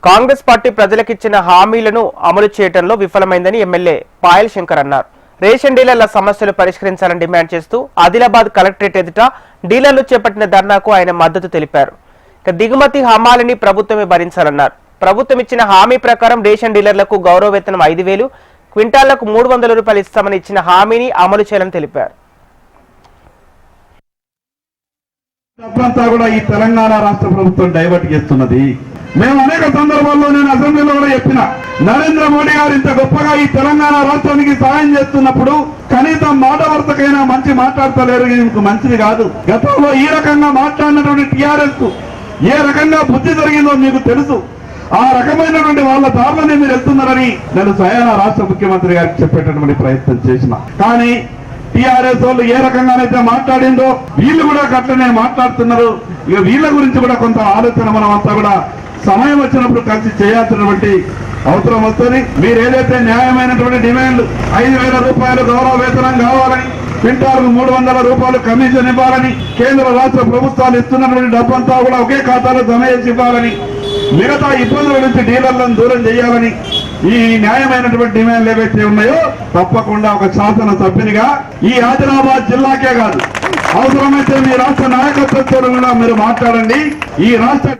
Congress party ప్రజలకిచ్చిన హామీలను అమలు చేయడంలో విఫలమైందని ఎమ్మెల్యే పాయల్ శంకర్ అన్నారు. రేషన్ డీలర్ల సమస్యలు పరిష్కరించాలని డిమాండ్ చేస్తూ ఆదిలాబాద్ కలెక్టరేట్ ఎదుట డీలర్లు చేపట్టిన ధర్నాకు ఆయన మద్దతు తెలిపారు. దిగుమతి హమాలిని ప్రభుత్వమే భరించాలన్నారు. ప్రభుత్వం ఇచ్చిన హామీ ప్రకారం రేషన్ డీలర్లకు గౌరవ వేతనం 5,000, క్వింటాళ్లకు 300 రూపాయలు ఇస్తామని ఇచ్చిన హామీని అమలు చేయాలని తెలిపారు. డబ్బంతా కూడా ఈ తెలంగాణ రాష్ట్ర ప్రభుత్వం డైవర్ట్ చేస్తున్నది. మేము అనేక సందర్భాల్లో నేను అసెంబ్లీలో కూడా చెప్పిన, నరేంద్ర మోడీ గారు ఇంత గొప్పగా ఈ తెలంగాణ రాష్ట్రానికి సహాయం చేస్తున్నప్పుడు కనీసం మాట వరుసకైనా మంచి మాట్లాడతలేరు, మీకు మంచిది కాదు. గతంలో ఈ రకంగా మాట్లాడినటువంటి టీఆర్ఎస్ కు ఏ రకంగా బుద్ధి జరిగిందో మీకు తెలుసు. ఆ రకమైనటువంటి వాళ్ళ దారులనే మీరు వెళ్తున్నారని నేను స్వయాన రాష్ట్ర ముఖ్యమంత్రి గారికి చెప్పేటటువంటి ప్రయత్నం చేసిన. కానీ టీఆర్ఎస్ వాళ్ళు ఏ రకంగానైతే మాట్లాడిందో వీళ్ళు కూడా అట్లనే మాట్లాడుతున్నారు. ఇక వీళ్ళ గురించి కూడా కొంత ఆలోచన మనం అంతా కూడా సమయం వచ్చినప్పుడు కలిసి చేయాల్సినటువంటి అవసరం వస్తుంది. మీరు ఏదైతే న్యాయమైనటువంటి డిమాండ్లు 5,000 రూపాయలు గౌరవ వేతనం కావాలని, క్వింటాల్కు 300 రూపాయలు కమిషన్ ఇవ్వాలని, కేంద్ర రాష్ట్ర ప్రభుత్వాలు ఇస్తున్నటువంటి డబ్బంతా కూడా ఒకే ఖాతాలో జమ చేసి ఇవ్వాలని, మిగతా ఇబ్బందుల నుంచి డీలర్లను దూరం చేయాలని, ఈ న్యాయమైనటువంటి డిమాండ్లు ఏవైతే ఉన్నాయో తప్పకుండా ఒక శాసన సభ్యునిగా ఈ ఆదిలాబాద్ జిల్లాకే కాదు, అవసరమైతే మీ రాష్ట్ర నాయకత్వంతో కూడా మీరు మాట్లాడండి. ఈ రాష్ట్ర